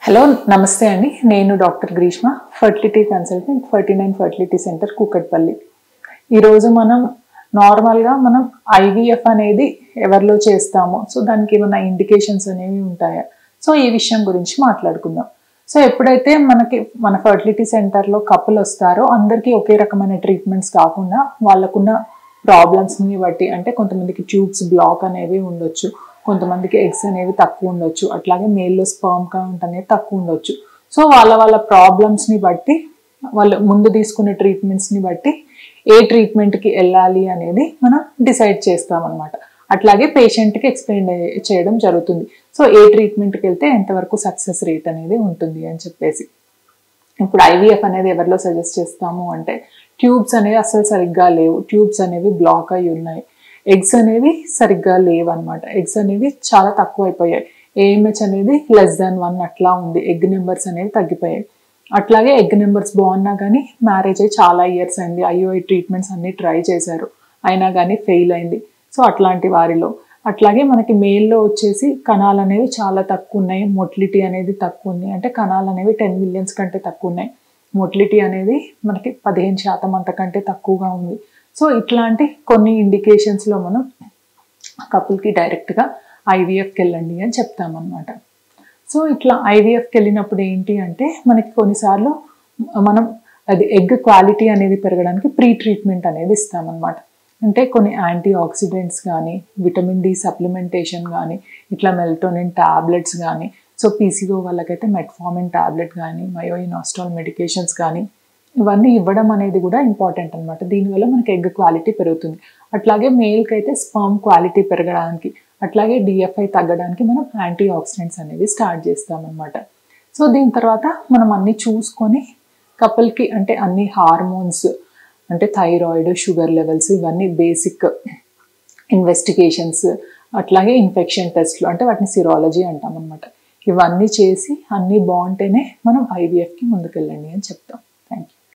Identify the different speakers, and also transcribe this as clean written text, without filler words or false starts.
Speaker 1: Hello నమస్తే అండి. నేను doctor Greeshma, fertility consultant, 49 fertility centre Kukatpally. ఈరోజు నార్మల్గా మనం ఐవీఎఫ్ అనేది ఎవరిలో చేస్తామో, సో దానికి ఏమైనా ఇండికేషన్స్ అనేవి ఉంటాయా, సో ఈ విషయం గురించి మాట్లాడుకుందాం. సో ఎప్పుడైతే మన ఫర్టిలిటీ సెంటర్లో కపుల్ వస్తారో అందరికీ ఒకే రకమైన ట్రీట్మెంట్స్ కాకుండా వాళ్ళకున్న ప్రాబ్లమ్స్ని బట్టి, అంటే కొంతమందికి ట్యూబ్స్ బ్లాక్ అనేవి ఉండొచ్చు, కొంతమందికి ఎగ్స్ అనేవి తక్కువ ఉండొచ్చు, అట్లాగే మేల్లో స్పర్మ్ కౌంట్ అనేది తక్కువ ఉండొచ్చు. సో వాళ్ళ ప్రాబ్లమ్స్ని బట్టి, వాళ్ళు ముందు తీసుకునే ట్రీట్మెంట్స్ని బట్టి ఏ ట్రీట్మెంట్కి వెళ్ళాలి అనేది మనం డిసైడ్ చేస్తామన్నమాట. అట్లాగే పేషెంట్కి ఎక్స్ప్లెయిన్ చేయడం జరుగుతుంది. సో ఏ ట్రీట్మెంట్కి వెళ్తే ఎంతవరకు సక్సెస్ రేట్ అనేది ఉంటుంది అని చెప్పేసి. ఇప్పుడు ఐవీఎఫ్ అనేది ఎవరిలో సజెస్ట్ చేస్తాము అంటే, ట్యూబ్స్ అనేవి అసలు సరిగ్గా లేవు, ట్యూబ్స్ అనేవి బ్లాక్ అయి ఉన్నాయి, ఎగ్స్ అనేవి సరిగ్గా లేవు అనమాట, ఎగ్స్ అనేవి చాలా తక్కువ అయిపోయాయి, ఏఎంహెచ్ అనేది <1 అట్లా ఉంది, ఎగ్ నెంబర్స్ అనేవి తగ్గిపోయాయి. అట్లాగే ఎగ్ నెంబర్స్ బాగున్నా కానీ మ్యారేజ్ అయ్యి చాలా ఇయర్స్ అయింది, ఐఓఐ ట్రీట్మెంట్స్ అన్ని ట్రై చేశారు, అయినా కానీ ఫెయిల్ అయింది. సో అట్లాంటి వారిలో, అట్లాగే మనకి మేల్లో వచ్చేసి కణాలు అనేవి చాలా తక్కువ ఉన్నాయి, మొటిలిటీ అనేది తక్కువ ఉంది, అంటే కణాలు అనేవి 10 మిలియన్స్ కంటే తక్కువ ఉన్నాయి, మొటిలిటీ అనేది మనకి 15% అంతకంటే తక్కువగా ఉంది. సో ఇట్లాంటి కొన్ని ఇండికేషన్స్లో మనం కపుల్కి డైరెక్ట్గా ఐవీఎఫ్కి వెళ్ళండి అని చెప్తామన్నమాట. సో ఇట్లా ఐవీఎఫ్కి వెళ్ళినప్పుడు ఏంటి అంటే, మనకి కొన్నిసార్లు మనం అది ఎగ్ క్వాలిటీ అనేది పెరగడానికి ప్రీ ట్రీట్మెంట్ అనేది ఇస్తామన్నమాట. అంటే కొన్ని యాంటీ ఆక్సిడెంట్స్ కానీ, విటమిన్ డి సప్లిమెంటేషన్ కానీ, ఇట్లా మెల్టోనిన్ ట్యాబ్లెట్స్ కానీ, సో పీసీఓ వాళ్ళకైతే మెట్ఫార్మిన్ ట్యాబ్లెట్ కానీ, మయోయినాస్టాల్ మెడికేషన్స్ కానీ, ఇవన్నీ ఇవ్వడం అనేది కూడా ఇంపార్టెంట్ అనమాట. దీనివల్ల మనకి ఎగ్ క్వాలిటీ పెరుగుతుంది. అట్లాగే మేల్కి అయితే స్పర్మ్ క్వాలిటీ పెరగడానికి, అట్లాగే డిఎఫ్ఐ తగ్గడానికి మనం యాంటీ ఆక్సిడెంట్స్ అనేవి స్టార్ట్ చేస్తామన్నమాట. సో దీని తర్వాత మనం అన్నీ చూసుకొని కపుల్కి, అంటే అన్ని హార్మోన్స్, అంటే థైరాయిడ్, షుగర్ లెవెల్స్, ఇవన్నీ బేసిక్ ఇన్వెస్టిగేషన్స్, అట్లాగే ఇన్ఫెక్షన్ టెస్ట్లు, అంటే వాటిని సిరాలజీ అంటాం అనమాట. ఇవన్నీ చేసి అన్నీ బాగుంటేనే మనం ఐవీఎఫ్కి ముందుకెళ్ళండి అని చెప్తాం.